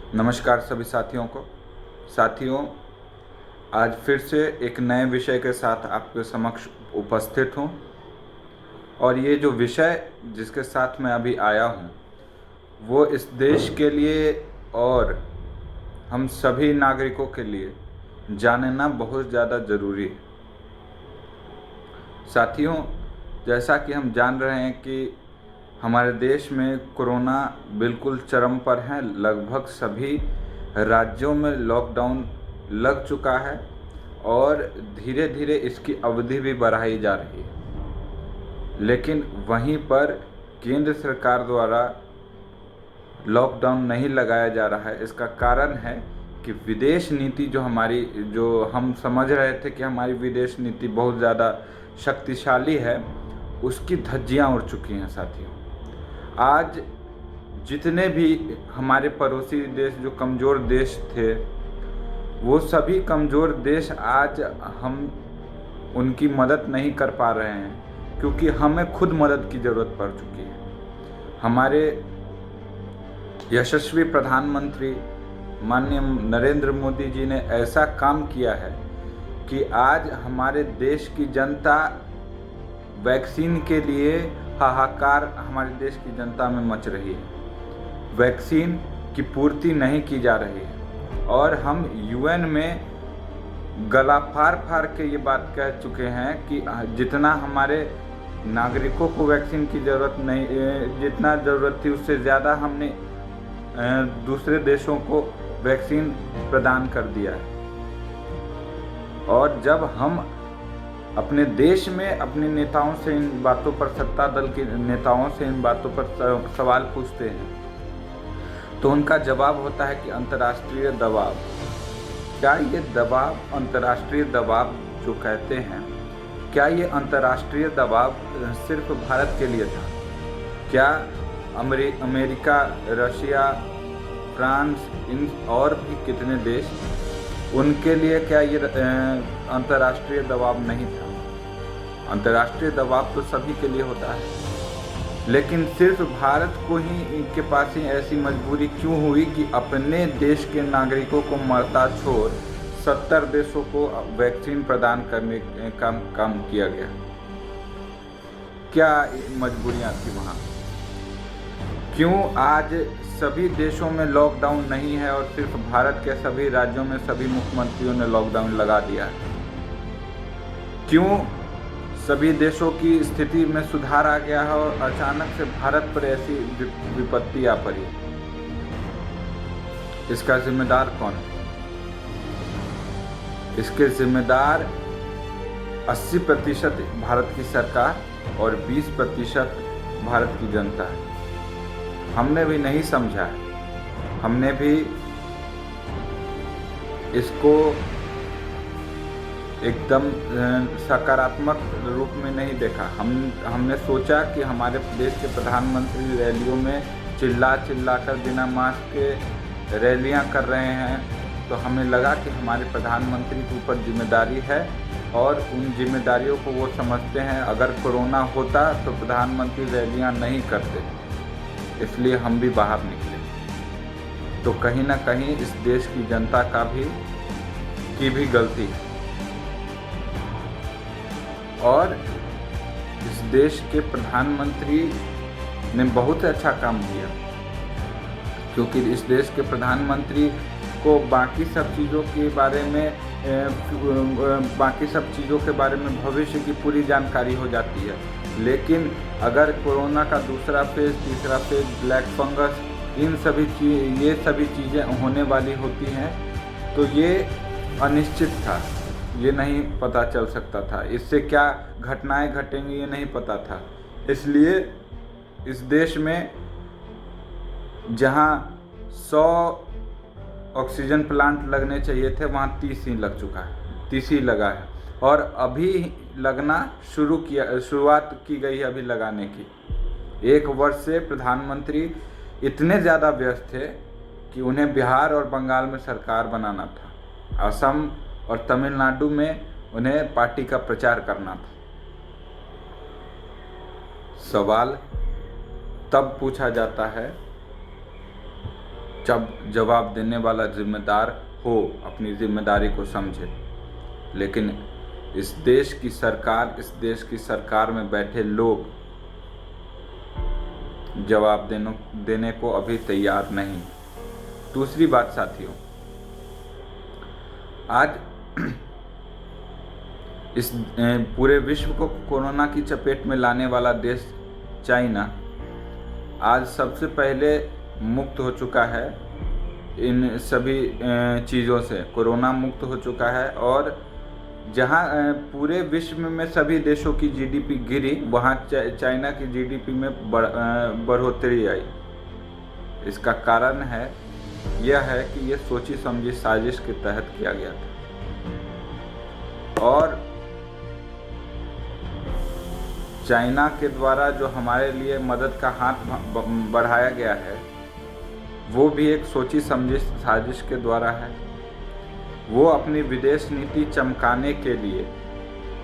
नमस्कार सभी साथियों को। साथियों, आज फिर से एक नए विषय के साथ आपके समक्ष उपस्थित हूँ और ये जो विषय जिसके साथ मैं अभी आया हूँ वो इस देश के लिए और हम सभी नागरिकों के लिए जानना बहुत ज़्यादा ज़रूरी है। साथियों, जैसा कि हम जान रहे हैं कि हमारे देश में कोरोना बिल्कुल चरम पर है। लगभग सभी राज्यों में लॉकडाउन लग चुका है और धीरे धीरे इसकी अवधि भी बढ़ाई जा रही है। लेकिन वहीं पर केंद्र सरकार द्वारा लॉकडाउन नहीं लगाया जा रहा है। इसका कारण है कि विदेश नीति जो हम समझ रहे थे कि हमारी विदेश नीति बहुत ज़्यादा शक्तिशाली है, उसकी धज्जियाँ उड़ चुकी हैं। साथियों, आज जितने भी हमारे पड़ोसी देश जो कमज़ोर देश थे, वो सभी कमज़ोर देश आज हम उनकी मदद नहीं कर पा रहे हैं क्योंकि हमें खुद मदद की ज़रूरत पड़ चुकी है। हमारे यशस्वी प्रधानमंत्री माननीय नरेंद्र मोदी जी ने ऐसा काम किया है कि आज हमारे देश की जनता वैक्सीन के लिए हाहाकार हमारे देश की जनता में मच रही है। वैक्सीन की पूर्ति नहीं की जा रही है और हम यूएन में गला फाड़ फाड़ के ये बात कह चुके हैं कि जितना हमारे नागरिकों को वैक्सीन की ज़रूरत नहीं, जितना ज़रूरत थी उससे ज़्यादा हमने दूसरे देशों को वैक्सीन प्रदान कर दिया है। और जब हम अपने देश में अपने नेताओं से इन बातों पर, सत्ता दल के नेताओं से इन बातों पर सवाल पूछते हैं तो उनका जवाब होता है कि अंतर्राष्ट्रीय दबाव। क्या ये दबाव, अंतर्राष्ट्रीय दबाव जो कहते हैं, क्या ये अंतर्राष्ट्रीय दबाव सिर्फ भारत के लिए था? क्या अमेरिका, रशिया, फ्रांस, इन और भी कितने देश, उनके लिए क्या ये अंतर्राष्ट्रीय दबाव नहीं था? अंतर्राष्ट्रीय दबाव तो सभी के लिए होता है, लेकिन सिर्फ भारत को ही इनके पास ही ऐसी मजबूरी क्यों हुई कि अपने देश के नागरिकों को मरता छोड़ 70 देशों को वैक्सीन प्रदान करने का काम किया गया? क्या मजबूरियां थी वहाँ? क्यों आज सभी देशों में लॉकडाउन नहीं है और सिर्फ भारत के सभी राज्यों में सभी मुख्यमंत्रियों ने लॉकडाउन लगा दिया है? क्यों सभी देशों की स्थिति में सुधार आ गया है और अचानक से भारत पर ऐसी विपत्ति आ पड़ी? इसका जिम्मेदार कौन है? इसके जिम्मेदार 80% भारत की सरकार और 20% भारत की जनता है। हमने भी नहीं समझा है, हमने भी इसको एकदम सकारात्मक रूप में नहीं देखा। हमने सोचा कि हमारे देश के प्रधानमंत्री रैलियों में चिल्ला कर बिना मास्क के रैलियां कर रहे हैं, तो हमें लगा कि हमारे प्रधानमंत्री के ऊपर जिम्मेदारी है और उन जिम्मेदारियों को वो समझते हैं। अगर कोरोना होता तो प्रधानमंत्री रैलियां नहीं करते, इसलिए हम भी बाहर निकले। तो कहीं ना कहीं इस देश की जनता की भी गलती है और इस देश के प्रधानमंत्री ने बहुत अच्छा काम किया, क्योंकि इस देश के प्रधानमंत्री को बाकी सब चीज़ों के बारे में भविष्य की पूरी जानकारी हो जाती है। लेकिन अगर कोरोना का दूसरा फेज, तीसरा फेज, ब्लैक फंगस, ये सभी चीज़ें होने वाली होती हैं तो ये अनिश्चित था, ये नहीं पता चल सकता था। इससे क्या घटनाएं घटेंगी ये नहीं पता था। इसलिए इस देश में जहां 100 ऑक्सीजन प्लांट लगने चाहिए थे वहां 30 ही लग चुका है, 30 ही लगा है और अभी लगना शुरुआत की गई है अभी लगाने की। 1 वर्ष से प्रधानमंत्री इतने ज़्यादा व्यस्त थे कि उन्हें बिहार और बंगाल में सरकार बनाना था, असम और तमिलनाडु में उन्हें पार्टी का प्रचार करना था। सवाल तब पूछा जाता है जब जवाब देने वाला जिम्मेदार हो अपनी जिम्मेदारी को समझे। लेकिन इस देश की सरकार में बैठे लोग जवाब देने को अभी तैयार नहीं। दूसरी बात साथियों, आज इस पूरे विश्व को कोरोना की चपेट में लाने वाला देश चाइना आज सबसे पहले मुक्त हो चुका है। इन सभी चीज़ों से कोरोना मुक्त हो चुका है, और जहां पूरे विश्व में सभी देशों की जीडीपी गिरी, वहां चाइना की जीडीपी में बढ़ोतरी आई। इसका कारण यह है कि यह सोची समझी साजिश के तहत किया गया था, और चाइना के द्वारा जो हमारे लिए मदद का हाथ बढ़ाया गया है वो भी एक सोची समझी साजिश के द्वारा है। वो अपनी विदेश नीति चमकाने के लिए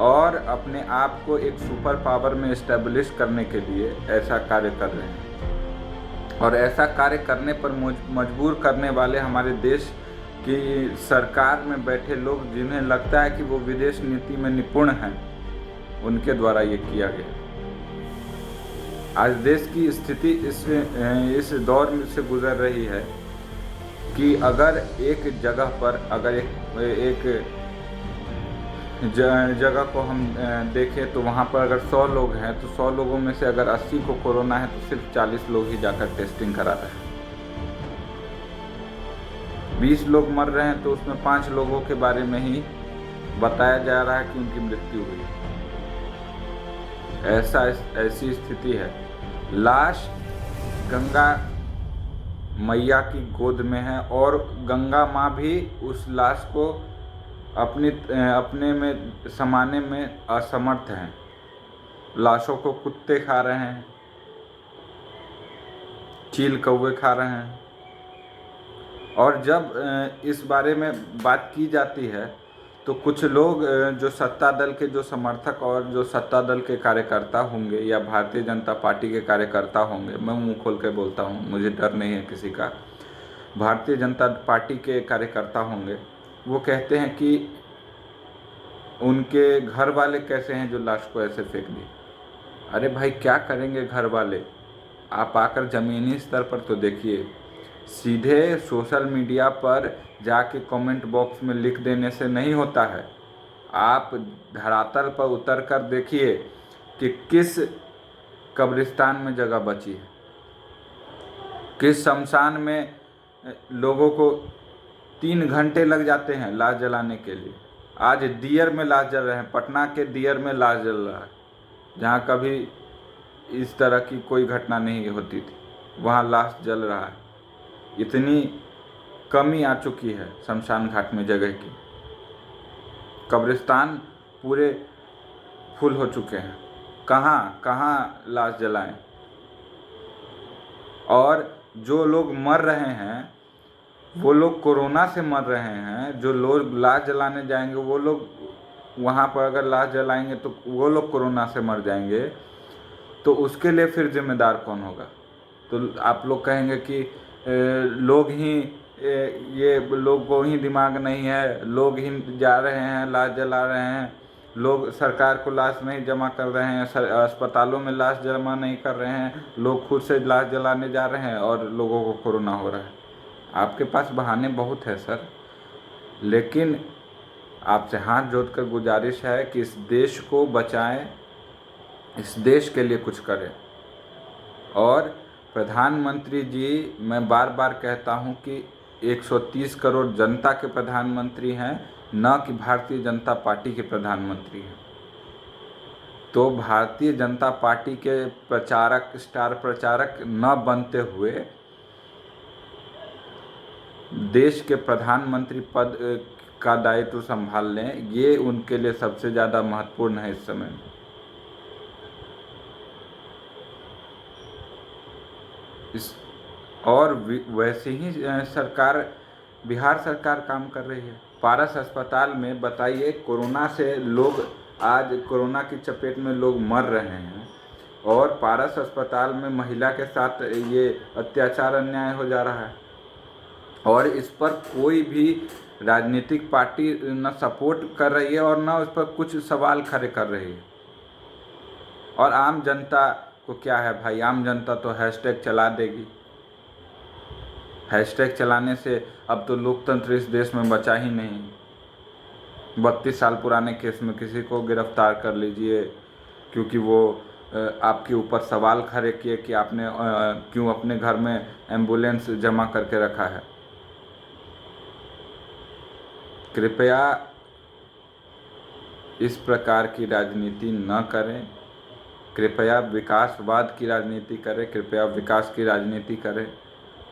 और अपने आप को एक सुपर पावर में इस्टेब्लिश करने के लिए ऐसा कार्य कर रहे हैं, और ऐसा कार्य करने पर मजबूर करने वाले हमारे देश की सरकार में बैठे लोग, जिन्हें लगता है कि वो विदेश नीति में निपुण हैं, उनके द्वारा ये किया गया। आज देश की स्थिति इस दौर से गुजर रही है कि अगर एक जगह पर एक जगह को हम देखें तो वहाँ पर अगर 100 लोग हैं तो 100 लोगों में से अगर 80 को कोरोना है तो सिर्फ 40 लोग ही जाकर टेस्टिंग करा रहे हैं। 20 लोग मर रहे हैं तो उसमें 5 लोगों के बारे में ही बताया जा रहा है कि उनकी मृत्यु हुई। ऐसी स्थिति है। लाश गंगा मैया की गोद में है, और गंगा माँ भी उस लाश को अपने में समाने में असमर्थ हैं। लाशों को कुत्ते खा रहे हैं, चील कौवे खा रहे हैं, और जब इस बारे में बात की जाती है तो कुछ लोग जो सत्ता दल के जो समर्थक और जो सत्ता दल के कार्यकर्ता होंगे या भारतीय जनता पार्टी के कार्यकर्ता होंगे, मैं मुंह खोल के बोलता हूँ, मुझे डर नहीं है किसी का, भारतीय जनता पार्टी के कार्यकर्ता होंगे, वो कहते हैं कि उनके घर वाले कैसे हैं जो लाश को ऐसे फेंक दिए। अरे भाई क्या करेंगे घर वाले? आप आकर ज़मीनी स्तर पर तो देखिए। सीधे सोशल मीडिया पर जाके कमेंट बॉक्स में लिख देने से नहीं होता है। आप धरातल पर उतर कर देखिए कि किस कब्रिस्तान में जगह बची है, किस शमशान में लोगों को 3 घंटे लग जाते हैं लाश जलाने के लिए। आज दियर में लाश जल रहे हैं, पटना के दियर में लाश जल रहा है, जहाँ कभी इस तरह की कोई घटना नहीं होती थी, वहाँ लाश जल रहा है। इतनी कमी आ चुकी है शमशान घाट में जगह की। कब्रिस्तान पूरे फुल हो चुके हैं, कहाँ लाश जलाएं। और जो लोग मर रहे हैं वो लोग कोरोना से मर रहे हैं। जो लोग लाश जलाने जाएंगे वो लोग वहाँ पर अगर लाश जलाएंगे तो वो लोग कोरोना से मर जाएंगे, तो उसके लिए फिर जिम्मेदार कौन होगा? तो आप लोग कहेंगे कि लोगों को ही दिमाग नहीं है, लोग ही जा रहे हैं लाश जला रहे हैं, लोग सरकार को लाश नहीं जमा कर रहे हैं, अस्पतालों में लाश जमा नहीं कर रहे हैं, लोग खुद से लाश जलाने जा रहे हैं और लोगों को कोरोना हो रहा है। आपके पास बहाने बहुत है सर, लेकिन आपसे हाथ जोड़कर गुजारिश है कि इस देश को बचाएं, इस देश के लिए कुछ करें। और प्रधानमंत्री जी, मैं बार बार कहता हूं कि 130 करोड़ जनता के प्रधानमंत्री हैं, न कि भारतीय जनता पार्टी के प्रधानमंत्री हैं। तो भारतीय जनता पार्टी के प्रचारक, स्टार प्रचारक न बनते हुए देश के प्रधानमंत्री पद का दायित्व संभाल लें, ये उनके लिए सबसे ज़्यादा महत्वपूर्ण है इस समय में। और वैसे ही बिहार सरकार काम कर रही है। पारस अस्पताल में बताइए, कोरोना से लोग आज कोरोना की चपेट में लोग मर रहे हैं, और पारस अस्पताल में महिला के साथ ये अत्याचार अन्याय हो जा रहा है। और इस पर कोई भी राजनीतिक पार्टी न सपोर्ट कर रही है और न उस पर कुछ सवाल खड़े कर रही है। और आम जनता को क्या है भाई, आम जनता तो हैशटैग चला देगी। हैशटैग चलाने से अब तो लोकतंत्र इस देश में बचा ही नहीं। 32 साल पुराने केस में किसी को गिरफ्तार कर लीजिए क्योंकि वो आपके ऊपर सवाल खड़े किए कि आपने क्यों अपने घर में एम्बुलेंस जमा करके रखा है। कृपया इस प्रकार की राजनीति न करें। कृपया विकासवाद की राजनीति करें, कृपया विकास की राजनीति करें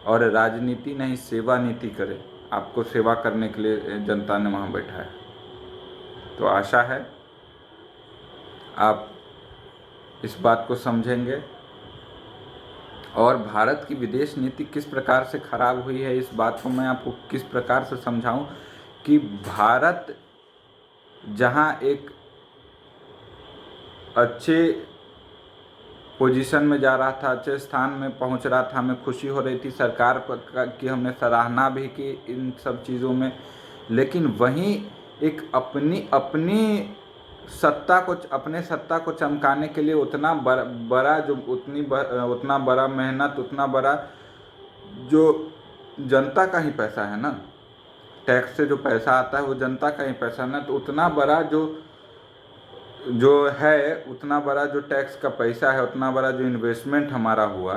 और राजनीति नहीं सेवा नीति करें। आपको सेवा करने के लिए जनता ने वहाँ बैठा है। तो आशा है आप इस बात को समझेंगे। और भारत की विदेश नीति किस प्रकार से खराब हुई है, इस बात को मैं आपको किस प्रकार से समझाऊं कि भारत जहां एक अच्छे पोजीशन में जा रहा था, अच्छे स्थान में पहुंच रहा था, हमें खुशी हो रही थी, सरकार की हमने सराहना भी की इन सब चीज़ों में, लेकिन वहीं एक अपनी सत्ता को चमकाने के लिए उतना बड़ा जो उतना बड़ा मेहनत, उतना बड़ा जो जनता का ही पैसा है ना, टैक्स से जो पैसा आता है वो जनता का ही पैसा ना, तो उतना बड़ा जो है, उतना बड़ा जो टैक्स का पैसा है, उतना बड़ा जो इन्वेस्टमेंट हमारा हुआ,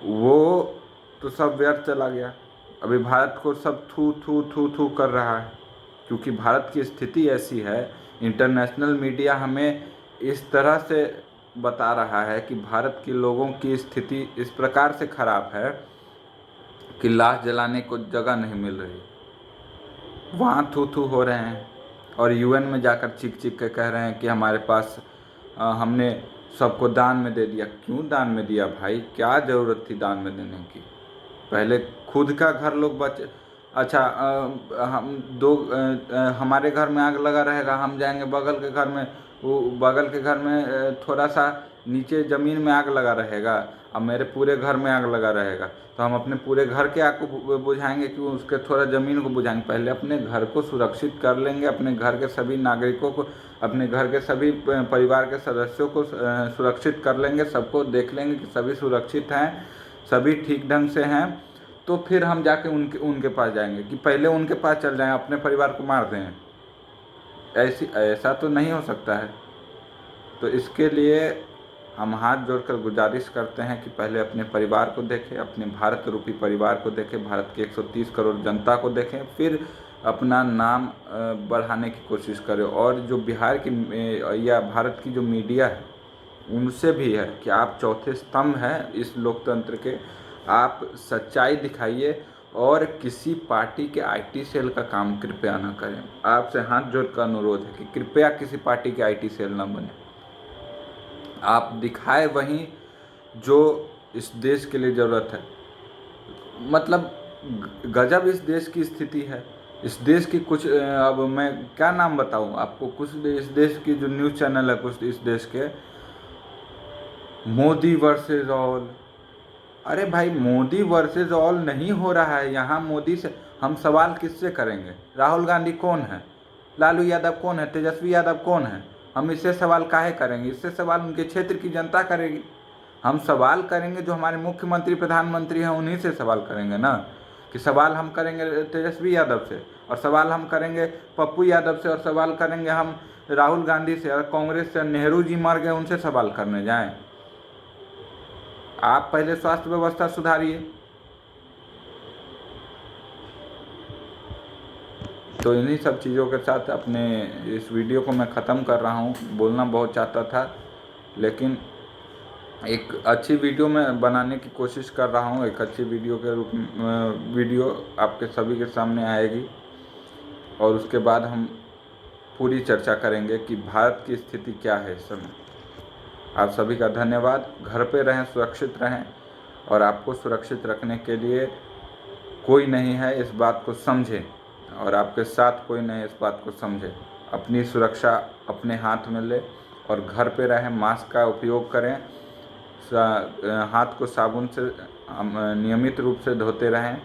वो तो सब व्यर्थ चला गया। अभी भारत को सब थू थू थू थू कर रहा है क्योंकि भारत की स्थिति ऐसी है। इंटरनेशनल मीडिया हमें इस तरह से बता रहा है कि भारत के लोगों की स्थिति इस प्रकार से खराब है कि लाश जलाने को जगह नहीं मिल रही, वहाँ थू थू हो रहे हैं। और यूएन में जाकर चीख चीख के कह रहे हैं कि हमारे पास हमने सबको दान में दे दिया। क्यों दान में दिया भाई, क्या ज़रूरत थी दान में देने की? पहले खुद का घर लोग अच्छा हमारे घर में आग लगा रहेगा, हम जाएंगे बगल के घर में, वो बगल के घर में थोड़ा सा नीचे ज़मीन में आग लगा रहेगा, अब मेरे पूरे घर में आग लगा रहेगा, तो हम अपने पूरे घर के आग को बुझाएंगे कि उसके थोड़ा ज़मीन को बुझाएंगे? पहले अपने घर को सुरक्षित कर लेंगे, अपने घर के सभी नागरिकों को, अपने घर के सभी परिवार के सदस्यों को सुरक्षित कर लेंगे, सबको देख लेंगे कि सभी सुरक्षित हैं, सभी ठीक ढंग से हैं, तो फिर हम जाके उनके पास जाएंगे। कि पहले उनके पास चल जाएं, अपने परिवार को मार दें? ऐसा तो नहीं हो सकता है। तो इसके लिए हम हाथ जोड़कर गुजारिश करते हैं कि पहले अपने परिवार को देखें, अपने भारत रूपी परिवार को देखें, भारत के 130 करोड़ जनता को देखें, फिर अपना नाम बढ़ाने की कोशिश करें। और जो बिहार की या भारत की जो मीडिया है उनसे भी है कि आप चौथे स्तंभ हैं इस लोकतंत्र के, आप सच्चाई दिखाइए और किसी पार्टी के आईटी सेल का काम कृपया न करें। आपसे हाथ जोड़कर अनुरोध है कि कृपया किसी पार्टी के आईटी सेल न बने। आप दिखाए वहीं जो इस देश के लिए ज़रूरत है। मतलब गजब इस देश की स्थिति है। इस देश की कुछ अब मैं क्या नाम बताऊं आपको, कुछ इस देश की जो न्यूज़ चैनल है, कुछ इस देश के, मोदी वर्सेस ऑल। अरे भाई, मोदी वर्सेस ऑल नहीं हो रहा है यहाँ। मोदी से हम सवाल किससे करेंगे? राहुल गांधी कौन है? लालू यादव कौन है? तेजस्वी यादव कौन है? हम इससे सवाल काहे करेंगे? इससे सवाल उनके क्षेत्र की जनता करेगी। हम सवाल करेंगे जो हमारे मुख्यमंत्री प्रधानमंत्री हैं उन्हीं से सवाल करेंगे ना, कि सवाल हम करेंगे तेजस्वी यादव से, और सवाल हम करेंगे पप्पू यादव से, और सवाल करेंगे हम राहुल गांधी से, और कांग्रेस से नेहरू जी मर गए उनसे सवाल करने जाएं? आप पहले स्वास्थ्य व्यवस्था सुधारिए। तो इन्हीं सब चीज़ों के साथ अपने इस वीडियो को मैं ख़त्म कर रहा हूँ। बोलना बहुत चाहता था, लेकिन एक अच्छी वीडियो मैं बनाने की कोशिश कर रहा हूँ। एक अच्छी वीडियो के रूप में वीडियो आपके सभी के सामने आएगी और उसके बाद हम पूरी चर्चा करेंगे कि भारत की स्थिति क्या है इस समय। आप सभी का धन्यवाद। घर पे रहें, सुरक्षित रहें, और आपको सुरक्षित रखने के लिए कोई नहीं है, इस बात को समझें, और आपके साथ कोई नहीं है, इस बात को समझें। अपनी सुरक्षा अपने हाथ में ले और घर पे रहें, मास्क का उपयोग करें, हाथ को साबुन से नियमित रूप से धोते रहें,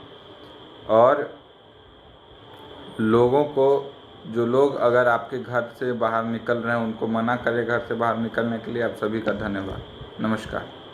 और लोगों को, जो लोग अगर आपके घर से बाहर निकल रहे हैं उनको मना करें घर से बाहर निकलने के लिए। आप सभी का धन्यवाद। नमस्कार।